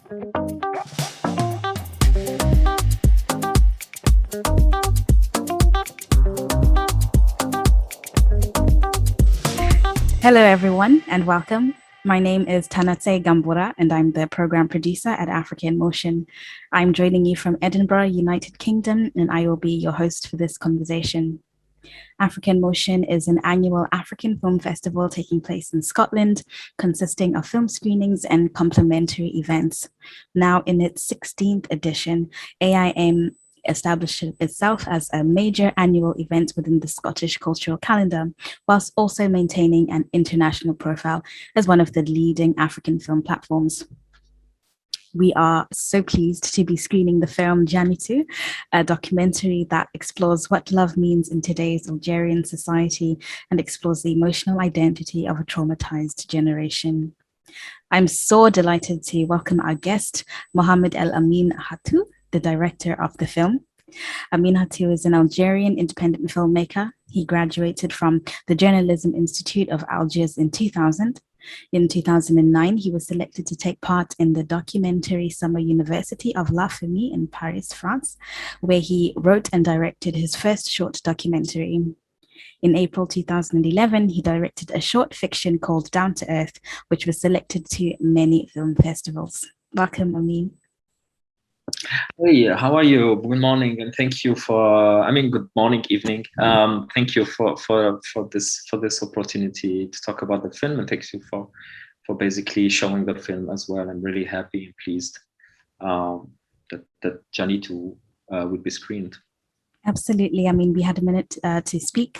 Hello, everyone, and welcome. My name is Tanatsei Gambura, and I'm the program producer at African Motion. I'm joining you from Edinburgh, United Kingdom, and I will be your host for this conversation. African Motion is an annual African film festival taking place in Scotland, consisting of film screenings and complementary events. Now, in its 16th edition, AIM established itself as a major annual event within the Scottish cultural calendar, whilst also maintaining an international profile as one of the leading African film platforms. We are so pleased to be screening the film Janitou, a documentary that explores what love means in today's Algerian society and explores the emotional identity of a traumatized generation. I'm so delighted to welcome our guest, Mohamed El Amine Hattou, the director of the film. Amine Hattou is an Algerian independent filmmaker. He graduated from the Journalism Institute of Algiers in 2000. In 2009, he was selected to take part in the documentary Summer University of La Famille in Paris, France, where he wrote and directed his first short documentary. In April 2011, he directed a short fiction called Down to Earth, which was selected to many film festivals. Welcome, Amine. Hey, how are you? Good morning, and thank you good morning, evening. Thank you for this opportunity to talk about the film, and thank you for basically showing the film as well. I'm really happy and pleased that Janitou would be screened. Absolutely. I mean, we had a minute to speak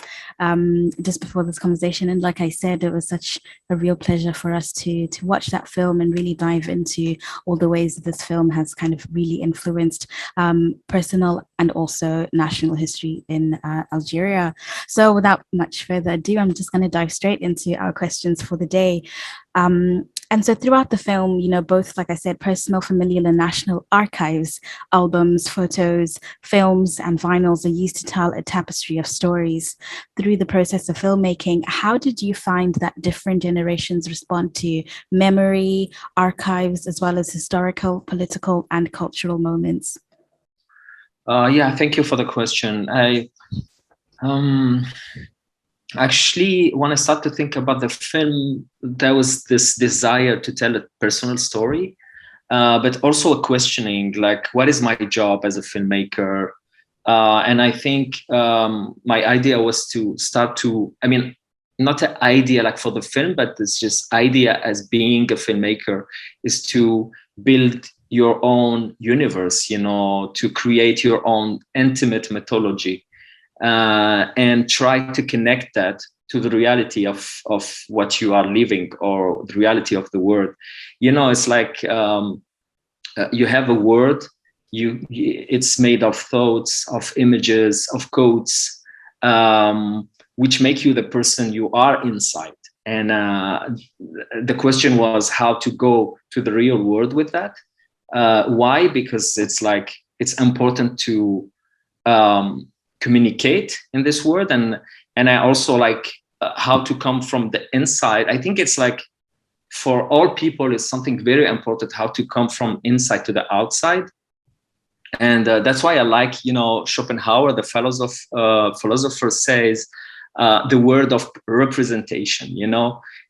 just before this conversation. And like I said, it was such a real pleasure for us to watch that film and really dive into all the ways that this film has kind of really influenced personal and also national history in Algeria. So without much further ado, I'm just going to dive straight into our questions for the day. And so throughout the film, both, like I said, personal, familial, and national archives, albums, photos, films, and vinyls are used to tell a tapestry of stories. Through the process of filmmaking, how did you find that different generations respond to memory, archives, as well as historical, political, and cultural moments? Thank you for the question. Actually, when I started to think about the film, there was this desire to tell a personal story, but also a questioning, like, what is my job as a filmmaker? And I think my idea was to start to, not an idea like for the film, but it's just idea as being a filmmaker is to build your own universe, to create your own intimate mythology. And try to connect that to the reality of what you are living or the reality of the world. It's like you have a word, it's made of thoughts, of images, of codes, which make you the person you are inside. And the question was how to go to the real world with that. Why? Because it's important to communicate in this world, and I also like how to come from the inside. I think it's like for all people is something very important, how to come from inside to the outside. And that's why I like, Schopenhauer, the philosopher, says the word of representation,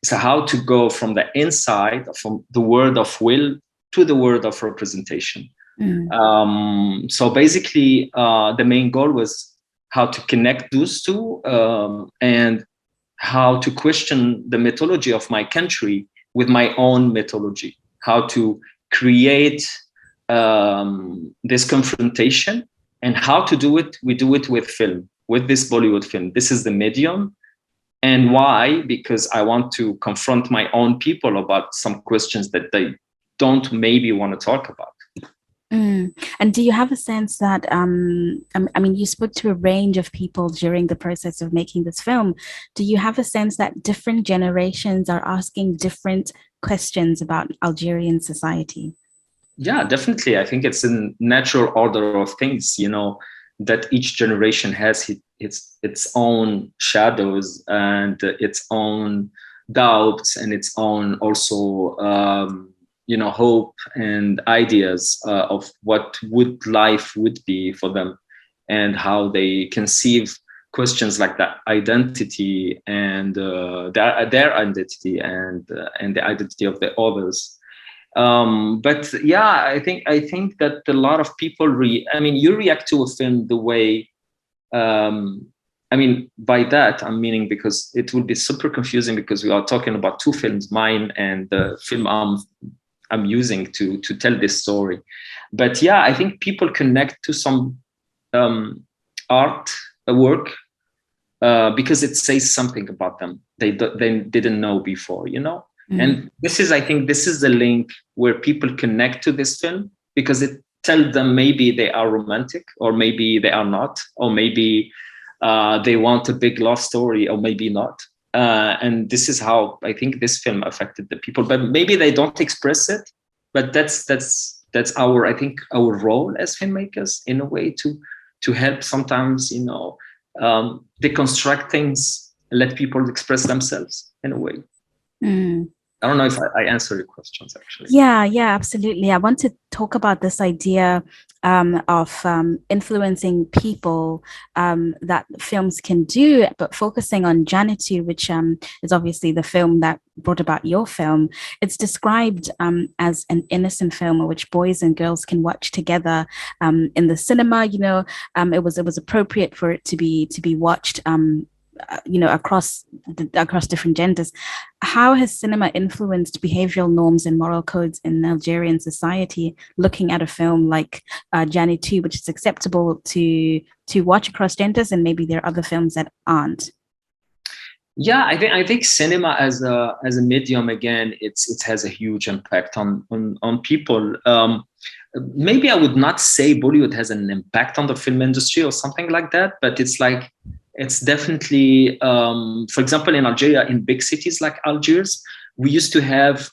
so how to go from the inside, from the word of will to the word of representation. So basically the main goal was how to connect those two, and how to question the mythology of my country with my own mythology, how to create this confrontation, and how to do it. We do it with film, with this Bollywood film. This is the medium. And why? Because I want to confront my own people about some questions that they don't maybe want to talk about. And do you have a sense that, you spoke to a range of people during the process of making this film. Do you have a sense that different generations are asking different questions about Algerian society? Yeah, definitely. I think it's a natural order of things, that each generation has its own shadows and its own doubts and its own also hope and ideas of what would life would be for them, and how they conceive questions like that identity, and their identity, and the identity of the others. But yeah, I think that a lot of people you react to a film the way, by that I'm meaning, because it will be super confusing, because we are talking about two films, mine and the film I'm using to tell this story. But yeah, I think people connect to some art work because it says something about them they didn't know before, And I think this is the link where people connect to this film, because it tells them maybe they are romantic, or maybe they are not, or maybe they want a big love story, or maybe not. And this is how I think this film affected the people. But maybe they don't express it. But that's our, I think, our role as filmmakers, in a way, to help sometimes, deconstruct things, let people express themselves in a way. I don't know if I answer your questions, actually. Yeah, absolutely. I want to talk about this idea of influencing people that films can do, but focusing on Janitou, which is obviously the film that brought about your film. It's described as an innocent film which boys and girls can watch together in the cinema. It was appropriate for it to be watched across different genders. How has cinema influenced behavioral norms and moral codes in Algerian society? Looking at a film like Janitou, which is acceptable to watch across genders, and maybe there are other films that aren't. Yeah, I think cinema as a medium, again, it has a huge impact on people. Maybe I would not say Bollywood has an impact on the film industry or something like that, but it's definitely, for example, in Algeria, in big cities like Algiers, we used to have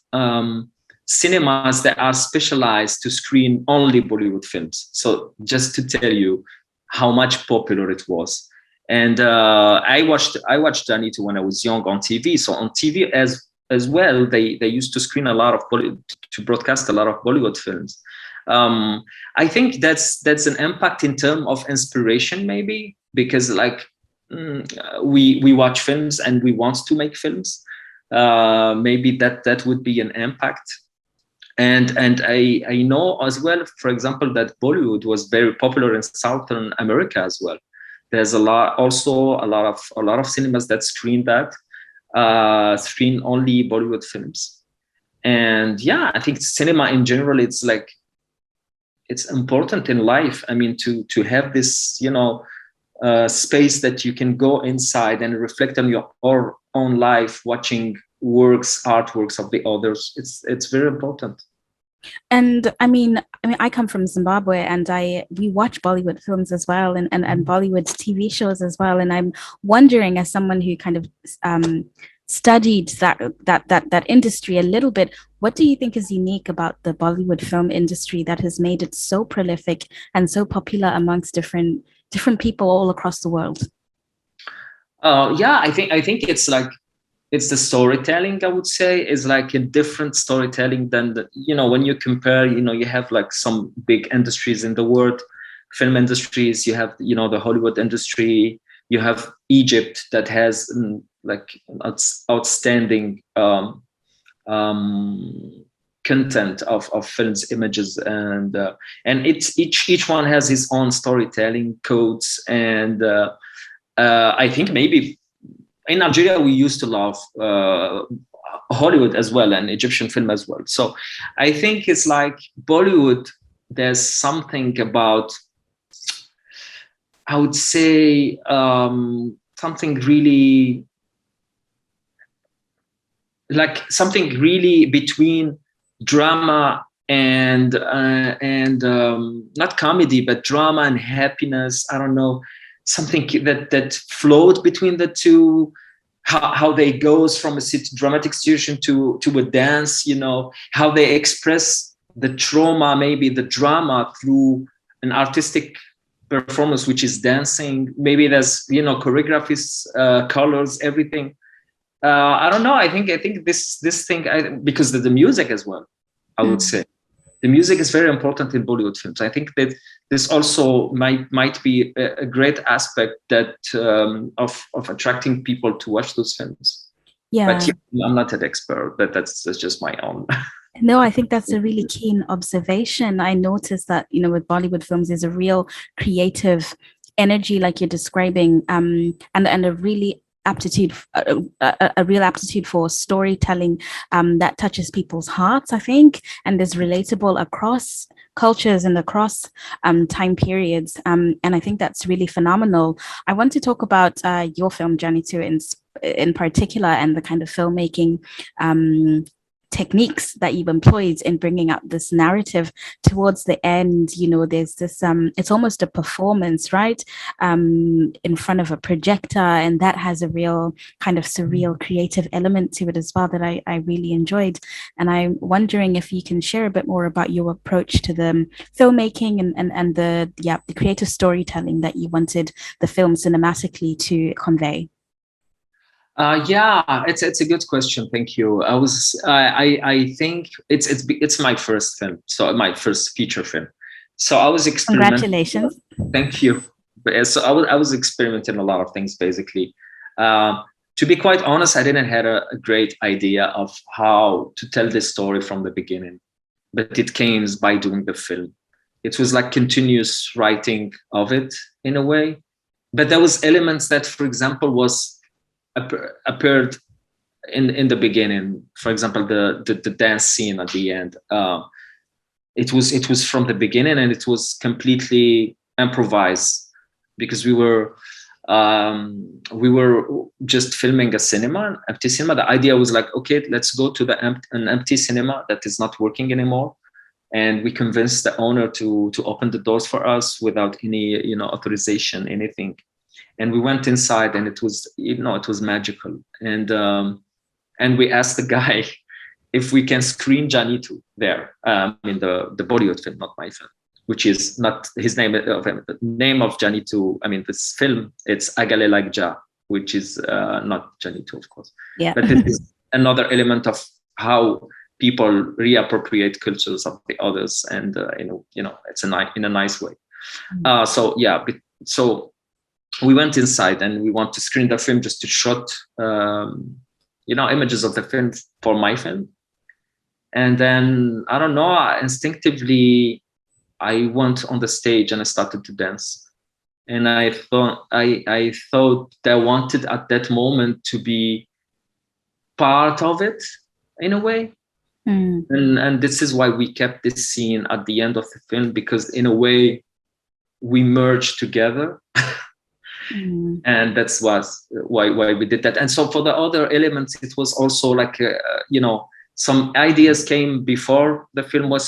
cinemas that are specialized to screen only Bollywood films. So just to tell you how much popular it was. And I watched Janitou when I was young on TV. So on TV as well, they used to screen a lot of to broadcast a lot of Bollywood films. I think that's an impact in terms of inspiration, maybe, because we watch films and we want to make films. Maybe that would be an impact. And I know as well, for example, that Bollywood was very popular in Southern America as well. There's a lot of cinemas that screen only Bollywood films. And yeah, I think cinema in general, it's important in life. To have this, space that you can go inside and reflect on your own life, watching artworks of the others. It's very important. And I come from Zimbabwe, and we watch Bollywood films as well, and Bollywood TV shows as well. And I'm wondering, as someone who kind of studied that industry a little bit, what do you think is unique about the Bollywood film industry that has made it so prolific and so popular amongst different people all across the world? Yeah, I think it's the storytelling. I would say is like a different storytelling than when you compare. You have some big industries in the world, film industries. You have the Hollywood industry. You have Egypt that has outstanding content of films, images, and it's each one has his own storytelling codes. And I think maybe in Algeria we used to love Hollywood as well, and Egyptian film as well. So I think it's like Bollywood, there's something about, I would say, something really between drama and not comedy, but drama and happiness. I don't know, something that flowed between the two. How they goes from a dramatic situation to a dance. How they express the trauma, maybe the drama, through an artistic performance, which is dancing. Maybe there's choreographies, colors, everything. I don't know. I think this thing, because of the music as well. I would say. The music is very important in Bollywood films. I think that this also might be a great aspect that of attracting people to watch those films. Yeah. But yeah, I'm not an expert, but that's just my own. No, I think that's a really keen observation. I noticed that, with Bollywood films, there's a real creative energy, like you're describing, and a really aptitude, a real aptitude for storytelling that touches people's hearts, I think, and is relatable across cultures and across time periods. And I think that's really phenomenal. I want to talk about your film, Janitou, in particular, and the kind of filmmaking techniques that you've employed in bringing up this narrative towards the end. There's this it's almost a performance, right, in front of a projector, and that has a real kind of surreal creative element to it as well that I really enjoyed. And I'm wondering if you can share a bit more about your approach to the filmmaking and the creative storytelling that you wanted the film cinematically to convey. Yeah, it's a good question. Thank you. I think it's my first film, so my first feature film. So I was experimenting. Congratulations. Thank you. So I was experimenting a lot of things basically. To be quite honest, I didn't have a great idea of how to tell this story from the beginning, but it came by doing the film. It was like continuous writing of it in a way, but there was elements that, for example, appeared in the beginning. For example, the dance scene at the end. It was from the beginning, and it was completely improvised because we were just filming a cinema, empty cinema. The idea was like, okay, let's go to an empty cinema that is not working anymore, and we convinced the owner to open the doors for us without any authorization, anything. And we went inside, and it was magical. And we asked the guy if we can screen Janitou there, in the Bollywood film, not my film, which is not his name. The name of Janitou, I mean, this film, it's Agale Like Ja, which is not Janitou, of course. Yeah. But this is another element of how people reappropriate cultures of the others, and it's in a nice way. So we went inside, and we want to screen the film just to shot images of the film for my film. And then I don't know, instinctively I went on the stage and I started to dance. And I thought that I wanted at that moment to be part of it in a way. And this is why we kept this scene at the end of the film, because in a way we merged together. And that's why we did that. And so for the other elements, it was also like some ideas came before the film we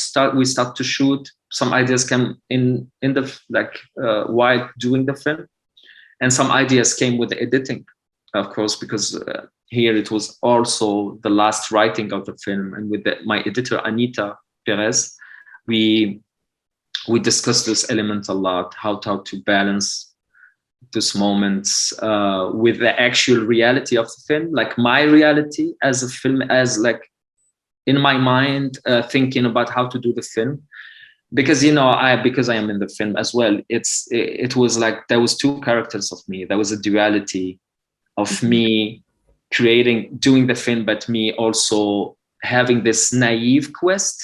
start to shoot. Some ideas came in the while doing the film, and some ideas came with the editing, of course, because here it was also the last writing of the film. And with my editor Anita Perez, we discussed this element a lot, how to balance those moments with the actual reality of the film, like my reality as a film, as like in my mind, thinking about how to do the film. Because because I am in the film as well, it was like there was two characters of me. There was a duality of me doing the film, but me also having this naive quest.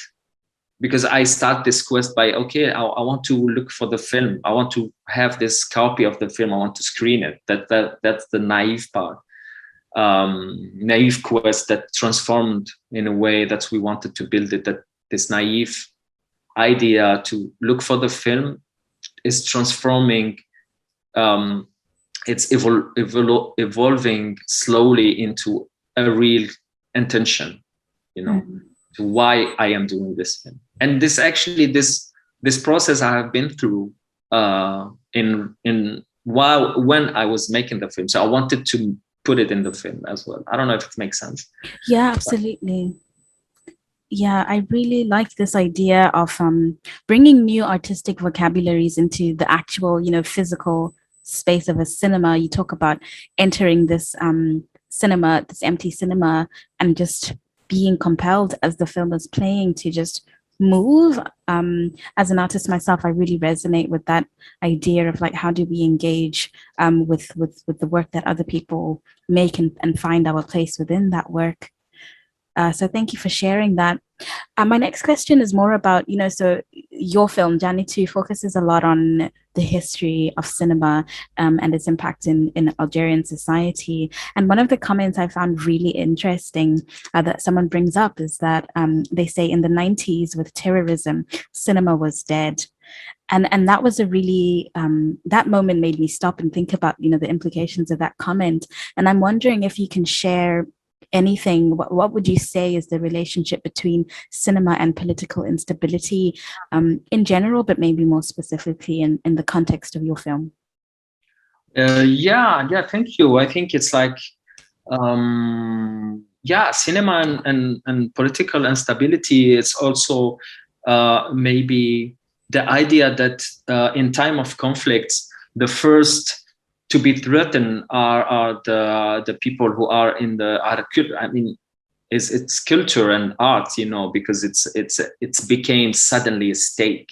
Because I start this quest by, okay, I want to look for the film. I want to have this copy of the film. I want to screen it. That's the naive part. Naive quest that transformed in a way that we wanted to build it. That this naive idea to look for the film is transforming. It's evolving slowly into a real intention. To why I am doing this film. And this process I have been through when I was making the film. So I wanted to put it in the film as well. I don't know if it makes sense. Yeah, absolutely. Yeah, I really like this idea of bringing new artistic vocabularies into the actual, physical space of a cinema. You talk about entering this cinema, this empty cinema, and just being compelled as the film is playing to just move. As an artist myself, I really resonate with that idea of like how do we engage with the work that other people make and find our place within that work. So thank you for sharing that. My next question is more about, so your film, Janitou, focuses a lot on the history of cinema and its impact in Algerian society. And one of the comments I found really interesting that someone brings up is that they say in the 90s with terrorism, cinema was dead. And that was a really that moment made me stop and think about the implications of that comment. And I'm wondering if you can share anything. What would you say is the relationship between cinema and political instability in general, but maybe more specifically in the context of your film? Yeah, thank you. I think it's like cinema and political instability. It's also maybe the idea that in time of conflicts, the first to be threatened are the people who are in the art. I mean, it's culture and art, because it's became suddenly a stake,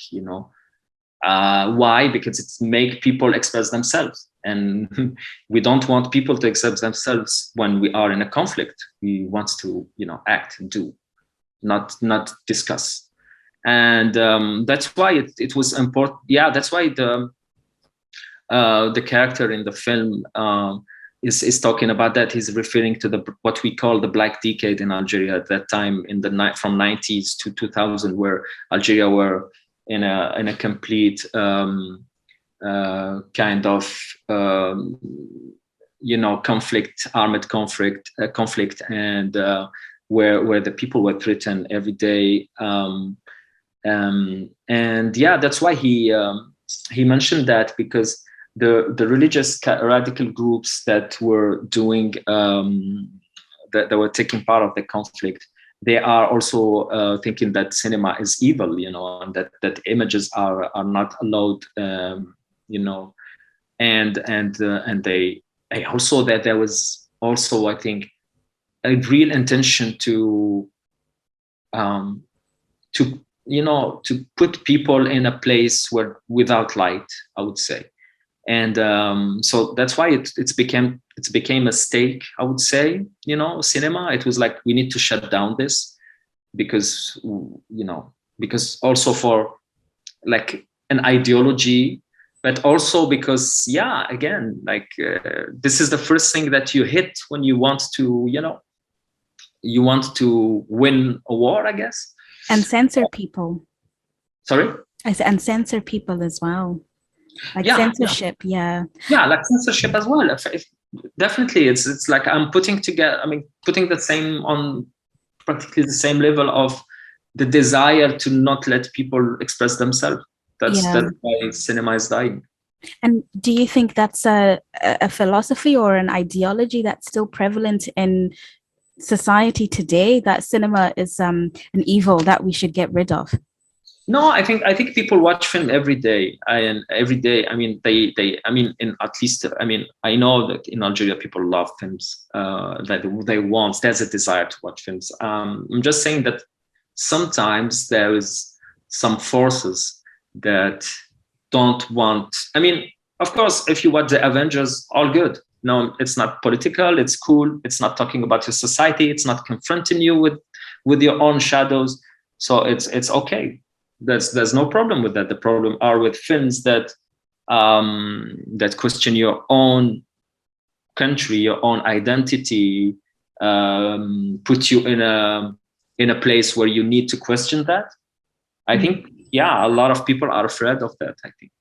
Why? Because it's make people express themselves, and we don't want people to express themselves when we are in a conflict. We want to, act and do, not discuss. And that's why it was important. Yeah, that's why the character in the film is talking about that. He's referring to what we call the Black Decade in Algeria at that time, in the night from 90s to 2000, where Algeria were in a complete kind of conflict, armed conflict, and where the people were threatened every day. And yeah, that's why he mentioned that, because the religious radical groups that were doing that were taking part of the conflict, they are also thinking that cinema is evil, and that images are not allowed, and they also, that there was also, I think, a real intention to put people in a place where without light, I would say. And so that's why it became a stake, I would say, cinema. It was like, we need to shut down this, because because also for like an ideology, but also because, yeah, again, like this is the first thing that you hit when you want to win a war, I guess. And censor people. Sorry? I said, and censor people as well. Like censorship, yeah. Yeah, like censorship as well. Definitely, it's like I'm putting the same on practically the same level of the desire to not let people express themselves. That's why cinema is dying. And do you think that's a philosophy or an ideology that's still prevalent in society today, that cinema is an evil that we should get rid of? No, I think people watch film every day, and every day. I mean, in at least, I know that in Algeria people love films. That they want. There's a desire to watch films. I'm just saying that sometimes there is some forces that don't want. I mean, of course, if you watch the Avengers, all good. No, it's not political. It's cool. It's not talking about your society. It's not confronting you with your own shadows. So it's okay. There's no problem with that. The problem are with films that question your own country, your own identity, put you in a place where you need to question that. I think, yeah, a lot of people are afraid of that, I think.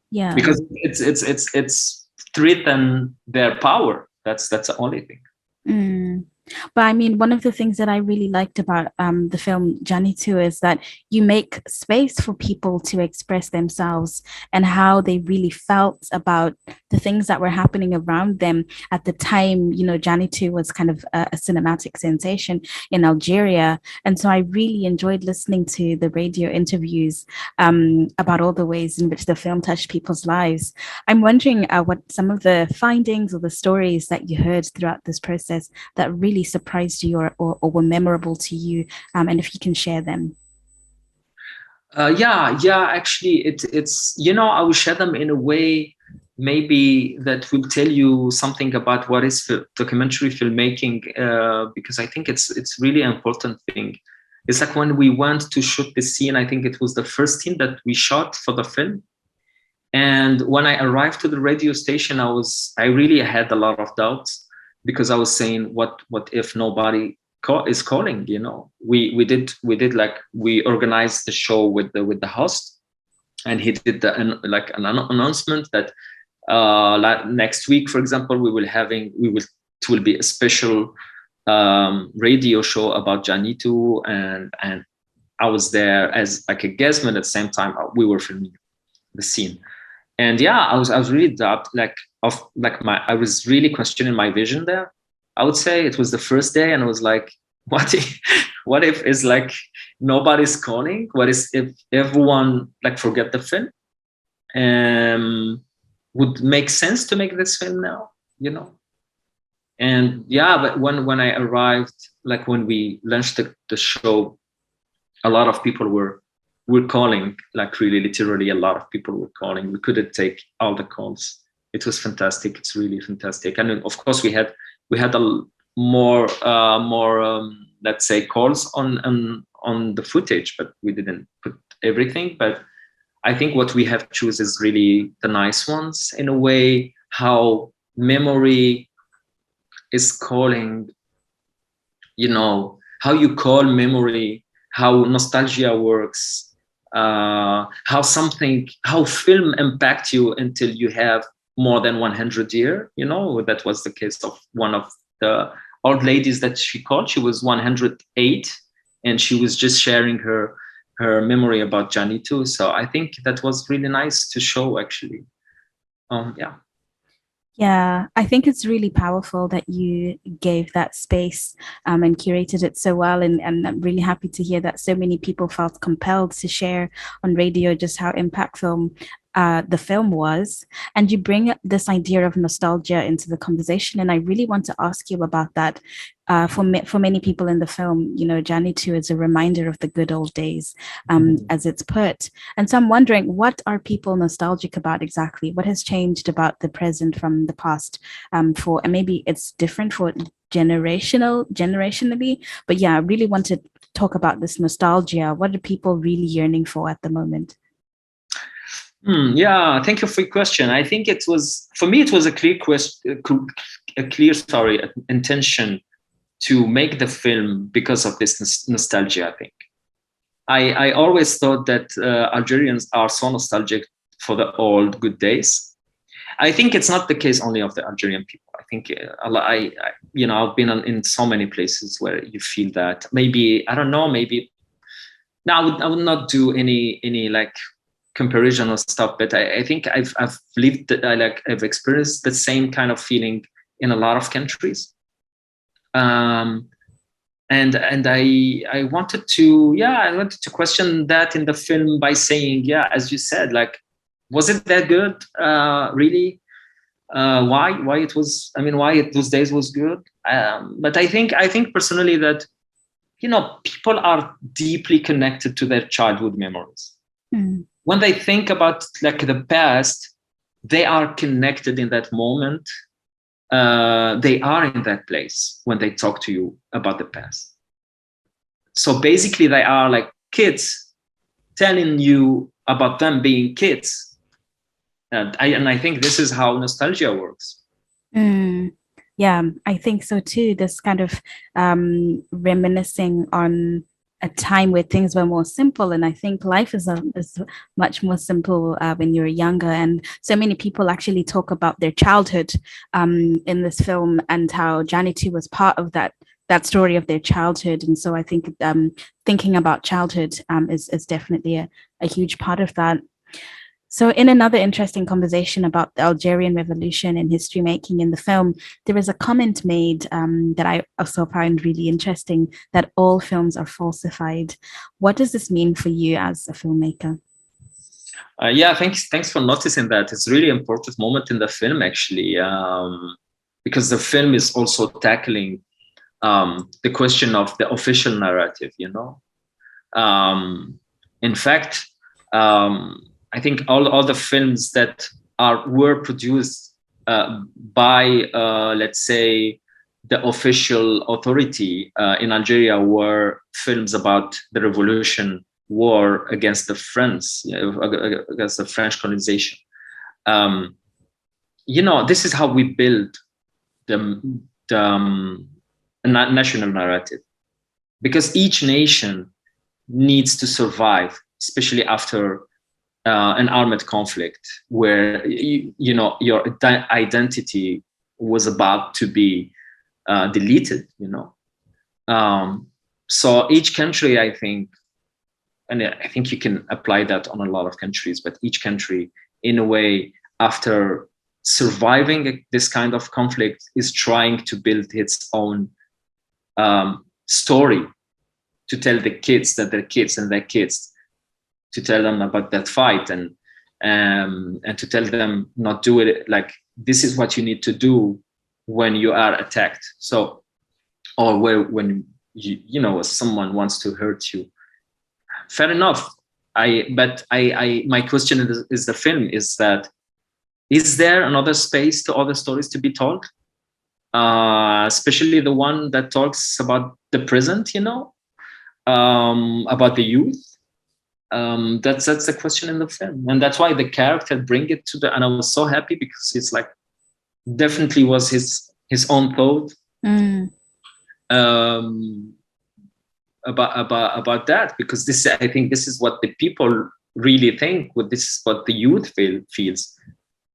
Yeah. Because it's threaten their power. That's the only thing. But I mean, one of the things that I really liked about the film Janitou is that you make space for people to express themselves and how they really felt about the things that were happening around them at the time. Janitou was kind of a cinematic sensation in Algeria. And so I really enjoyed listening to the radio interviews about all the ways in which the film touched people's lives. I'm wondering what some of the findings or the stories that you heard throughout this process that really really surprised you or were memorable to you, and if you can share them. Yeah. Actually, it's I will share them in a way maybe that will tell you something about what is documentary filmmaking, because I think it's really an important thing. It's like when we went to shoot the scene. I think it was the first scene that we shot for the film. And when I arrived to the radio station, I really had a lot of doubts, because I was saying, what if nobody is calling? We did like, we organized the show with the host, and he did like an announcement that like next week, for example, it will be a special radio show about Janitou, and I was there as like a guest, but at the same time we were filming the scene. And yeah, I was really doubt I was really questioning my vision there. I would say it was the first day, and I was like, what if, what if it's like nobody's calling? What is if everyone like forget the film? Would make sense to make this film now, And yeah, but when I arrived, like when we launched the show, a lot of people were calling, like really literally a lot of people were calling. We couldn't take all the calls. It was fantastic. It's really fantastic. And of course we had a more let's say calls on the footage, but we didn't put everything. But I think what we have choose is really the nice ones, in a way, how memory is calling, how you call memory, how nostalgia works, how film impacts you until you have more than 100 years. That was the case of one of the old ladies that she called. She was 108, and she was just sharing her memory about Janitou. So I think that was really nice to show, actually. Yeah. Yeah, I think it's really powerful that you gave that space and curated it so well. And I'm really happy to hear that so many people felt compelled to share on radio just how impactful the film was. And you bring this idea of nostalgia into the conversation. And I really want to ask you about that. For many people in the film, Janitou is a reminder of the good old days, as it's put. And so I'm wondering, what are people nostalgic about exactly? What has changed about the present from the past? And maybe it's different for generationally, but yeah, I really want to talk about this nostalgia. What are people really yearning for at the moment? Yeah, thank you for your question. I think for me, it was a clear question, a clear, intention to make the film because of this nostalgia. I think I always thought that Algerians are so nostalgic for the old good days. I think it's not the case only of the Algerian people. I think I've been in so many places where you feel that. Maybe, I don't know, maybe now I would not do any like comparison or stuff, but I think I've lived, I've experienced the same kind of feeling in a lot of countries. And I wanted to question that in the film by saying, yeah, as you said, like, was it that good? Really? Why it was? I mean, those days was good? But I think personally that people are deeply connected to their childhood memories. Mm. When they think about like the past, they are connected in that moment. They are in that place when they talk to you about the past. So basically, they are like kids telling you about them being kids. And I think this is how nostalgia works. Mm. Yeah, I think so too. This kind of reminiscing on a time where things were more simple, and I think life is much more simple when you're younger. And so many people actually talk about their childhood in this film, and how Janitou was part of that story of their childhood. And so I think thinking about childhood is definitely a huge part of that. So, in another interesting conversation about the Algerian Revolution and history making in the film, there is a comment made that I also found really interesting, that all films are falsified. What does this mean for you as a filmmaker? Yeah, thanks for noticing that. It's really important moment in the film, actually, because the film is also tackling the question of the official narrative, in fact, I think all the films that were produced by, let's say, the official authority in Algeria were films about the revolution, war against the against the French colonization. This is how we build the national narrative, because each nation needs to survive, especially after an armed conflict where your identity was about to be deleted. So each country, I think, and I think you can apply that on a lot of countries, but each country, in a way, after surviving this kind of conflict, is trying to build its own story to tell the kids that their kids and their kids, to tell them about that fight, and to tell them not do it, like this is what you need to do when you are attacked. So, or when someone wants to hurt you. Fair enough. My question is the film is that, is there another space to other stories to be told? Especially the one that talks about the present, about the youth. That's the question in the film, and that's why the character bring it to and I was so happy because it's like definitely was his own thought about that, because I think this is what the people really think. This is what the youth feels.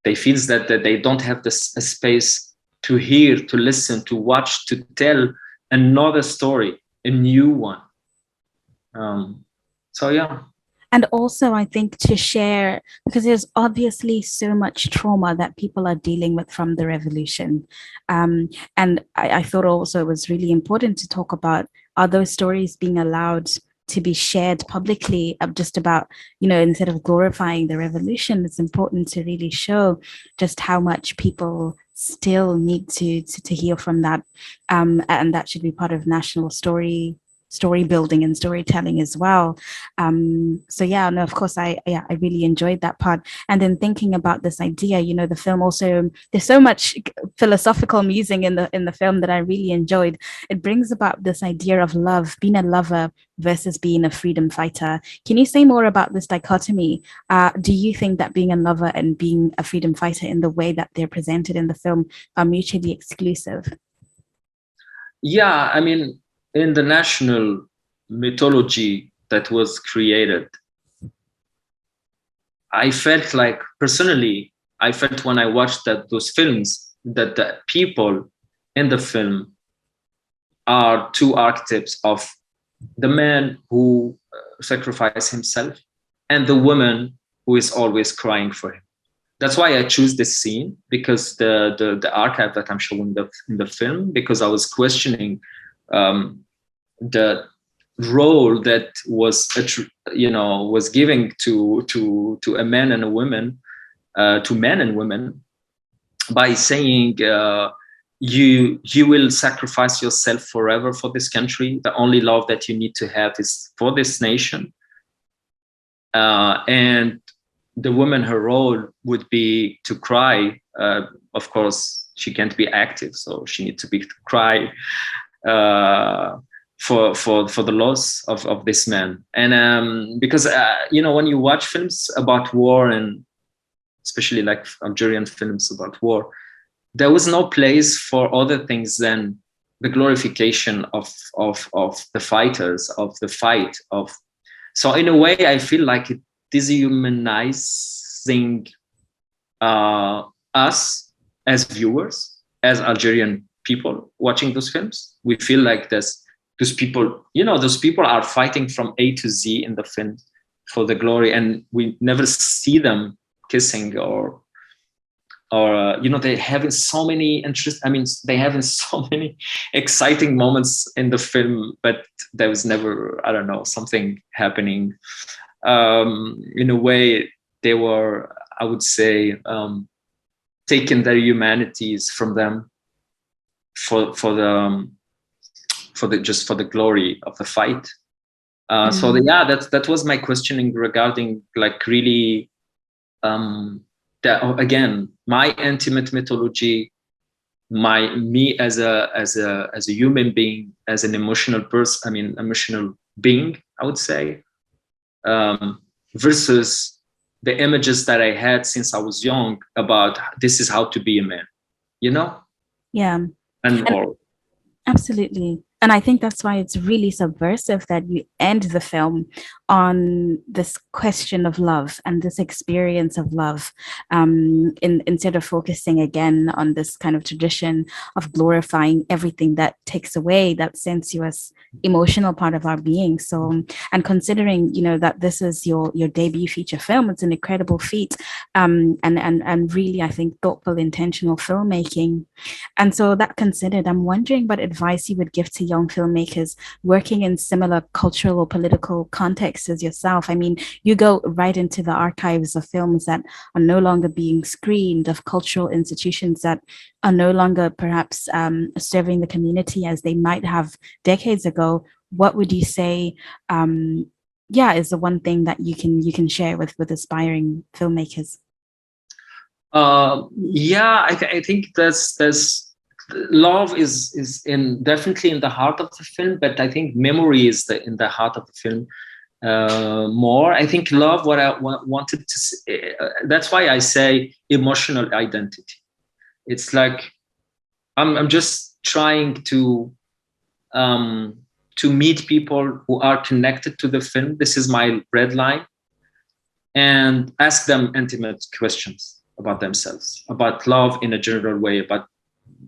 They feels that they don't have a space to hear, to listen, to watch, to tell another story, a new one. So yeah. And also, I think to share, because there's obviously so much trauma that people are dealing with from the revolution. And I thought also it was really important to talk about, are those stories being allowed to be shared publicly, just about, instead of glorifying the revolution, it's important to really show just how much people still need to heal from that. And that should be part of national story building and storytelling as well. So yeah, no, of course, I really enjoyed that part. And then thinking about this idea, the film also, there's so much philosophical musing in the film that I really enjoyed. It brings about this idea of love, being a lover versus being a freedom fighter. Can you say more about this dichotomy? Do you think that being a lover and being a freedom fighter in the way that they're presented in the film are mutually exclusive? Yeah, I mean, in the national mythology that was created, I felt like, personally, I felt when I watched those films that the people in the film are two archetypes of the man who sacrificed himself and the woman who is always crying for him. That's why I choose this scene, because the archive that I'm showing in the film, because I was questioning the role that was was giving to a man and a woman, to men and women, by saying you will sacrifice yourself forever for this country. The only love that you need to have is for this nation. And the woman, her role would be to cry. Of course, she can't be active, so she needs to be to cry for the loss of this man. And because when you watch films about war, and especially like Algerian films about war, there was no place for other things than the glorification of the fighters, of the fight. So in a way, I feel like it dehumanizing us as viewers, as Algerian people watching those films. We feel like those people, those people are fighting from A to Z in the film for the glory, and we never see them kissing or they're having so many they having so many exciting moments in the film, but there was never, I don't know, something happening. In a way, they were, I would say, taking their humanities from them for the just for the glory of the fight. That was my questioning regarding like really that again, my intimate mythology, me as a human being, as an emotional person, I mean emotional being, I would say, versus the images that I had since I was young about this is how to be a man, you know, Yeah. and And or absolutely. And I think that's why it's really subversive that you end the film on this question of love and this experience of love, instead of focusing again on this kind of tradition of glorifying everything that takes away that sensuous, emotional part of our being. So, and considering, that this is your debut feature film, it's an incredible feat, and really, I think, thoughtful, intentional filmmaking. And so, that considered, I'm wondering what advice you would give to young filmmakers working in similar cultural or political contexts as yourself. I mean, you go right into the archives of films that are no longer being screened, of cultural institutions that are no longer perhaps serving the community as they might have decades ago. What would you say? Is the one thing that you can share with aspiring filmmakers? I think there's love is in definitely in the heart of the film, but I think memory is in the heart of the film more. I think love, what I wanted to say, that's why I say emotional identity. It's like I'm just trying to meet people who are connected to the film. This is my red line, and ask them intimate questions about themselves, about love in a general way, about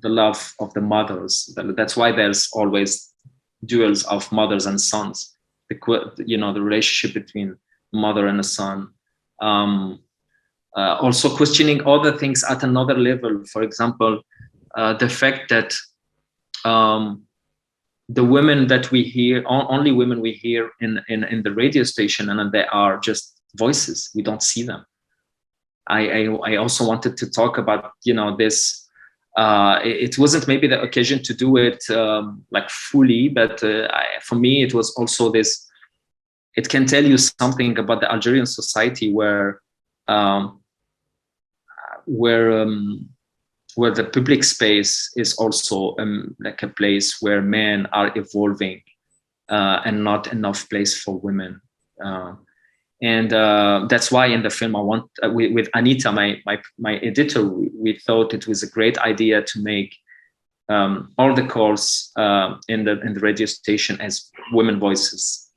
the love of the mothers. That's why there's always duels of mothers and sons. The relationship between mother and a son. Also questioning other things at another level. For example, the fact that the women that we hear, only women we hear in the radio station, and they are just voices. We don't see them. I also wanted to talk about this. It wasn't maybe the occasion to do it like fully, but for me it was also this. It can tell you something about the Algerian society where the public space is also like a place where men are evolving and not enough place for women. And that's why in the film I want with Anita, my editor, we thought it was a great idea to make all the calls in the radio station as women voices,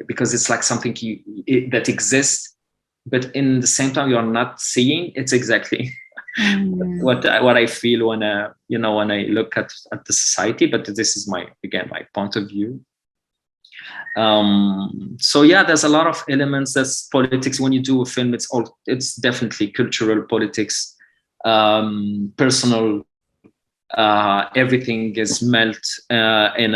because it's like something that exists, but in the same time you are not seeing. It's exactly what I feel when when I look at the society. But this is my point of view. There's a lot of elements. That's politics. When you do a film, it's definitely cultural politics, personal. Everything is melt in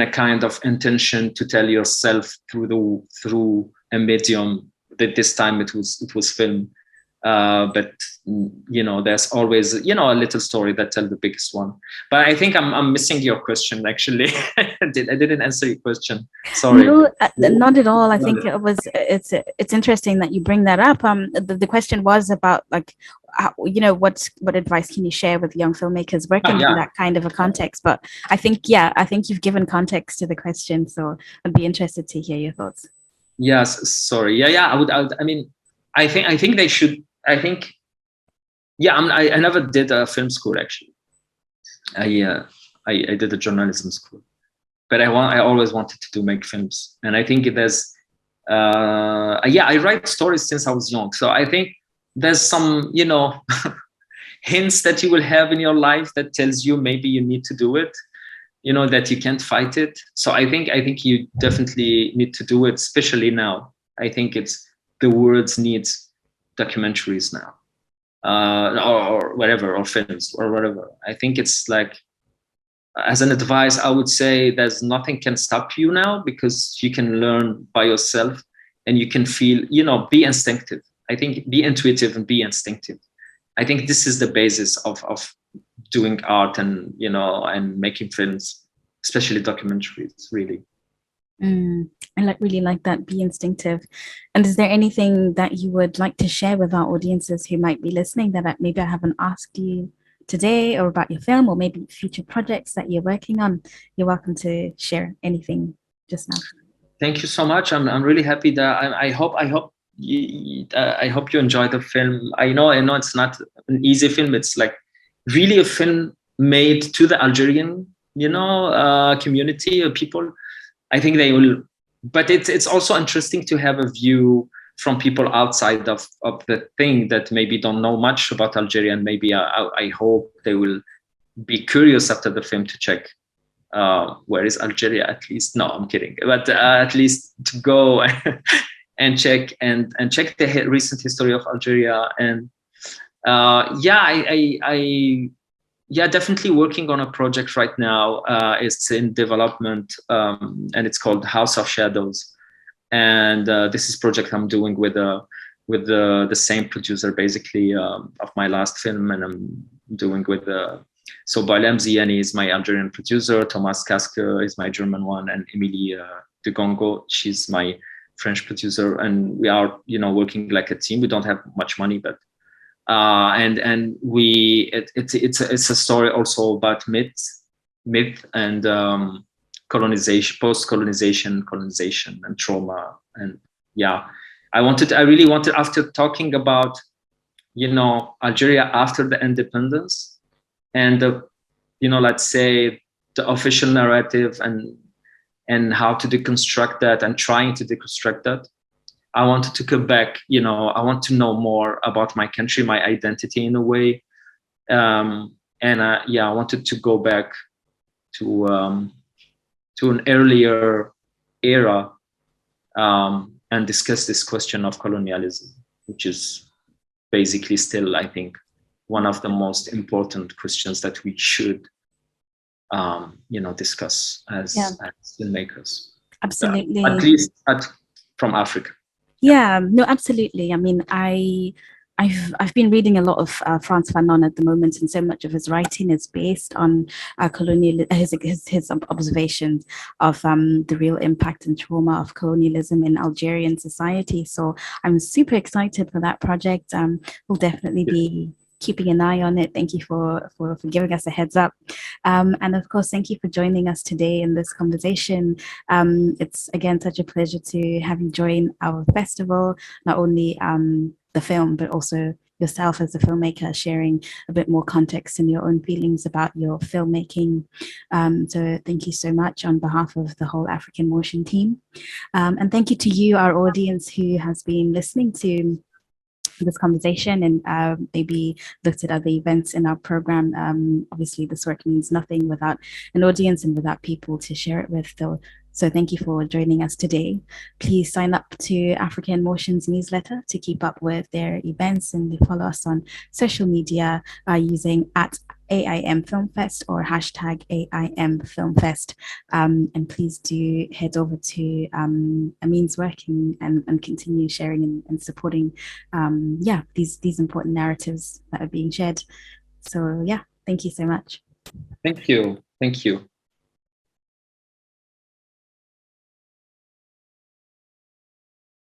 a kind of intention to tell yourself through a medium. That this time it was film, but there's always a little story that tells the biggest one. But I think I'm missing your question actually. I didn't answer your question, sorry. No, not at all. I think it's interesting that you bring that up. The question was about like what advice can you share with young filmmakers working in that kind of a context. But I think you've given context to the question, so I'd be interested to hear your thoughts. Yes, sorry. I mean, I think they should. I think, I never did a film school actually. I did a journalism school, but I always wanted to make films, and I think there's I write stories since I was young, so I think there's some hints that you will have in your life that tells you maybe you need to do it, that you can't fight it. So I think you definitely need to do it, especially now. I think the world needs documentaries now, or whatever, or films or whatever. I think it's like, as an advice, I would say there's nothing can stop you now, because you can learn by yourself, and you can feel, be instinctive. I think be intuitive and be instinctive. I think this is the basis of doing art and and making films, especially documentaries, really. I really like that. Be instinctive. And is there anything that you would like to share with our audiences who might be listening that maybe I haven't asked you today, or about your film, or maybe future projects that you're working on? You're welcome to share anything just now. Thank you so much. I'm really happy that I hope I hope you enjoy the film. I know it's not an easy film. It's like really a film made to the Algerian, community of people. I think they will, but it's also interesting to have a view from people outside of the thing that maybe don't know much about Algeria, and maybe I hope they will be curious after the film to check where is Algeria at least. No, I'm kidding, but at least to go and check the recent history of Algeria. And definitely working on a project right now. It's in development, and it's called House of Shadows. And this is a project I'm doing with the same producer, basically, of my last film, and I'm doing with so Balem Ziani is my Algerian producer, Thomas Casque is my German one, and Emilie de Gongo, she's my French producer, and we are working like a team. We don't have much money, but and it's a story also about myth and colonization, colonization, and trauma. And I really wanted, after talking about Algeria after the independence, and let's say the official narrative, and how to deconstruct that, and trying to deconstruct that, I wanted to come back. I want to know more about my country, my identity in a way. I wanted to go back to an earlier era, and discuss this question of colonialism, which is basically still, I think, one of the most important questions that we should discuss as filmmakers. Absolutely. At least from Africa. Yeah, no, absolutely. I mean, I've been reading a lot of Frantz Fanon at the moment, and so much of his writing is based on his observations of the real impact and trauma of colonialism in Algerian society. So I'm super excited for that project. We'll definitely be keeping an eye on it. Thank you for giving us a heads up. And of course, thank you for joining us today in this conversation. It's again such a pleasure to have you join our festival, not only the film, but also yourself as a filmmaker, sharing a bit more context and your own feelings about your filmmaking. So thank you so much on behalf of the whole African Motion team. And thank you to you, our audience, who has been listening to this conversation and maybe looked at other events in our program. Obviously, this work means nothing without an audience and without people to share it with. So thank you for joining us today. Please sign up to African Motion's newsletter to keep up with their events, and follow us on social media using @AIM Film Fest or #AIM Film Fest. And please do head over to Amine's work and continue sharing and supporting these important narratives that are being shared. So thank you so much. Thank you.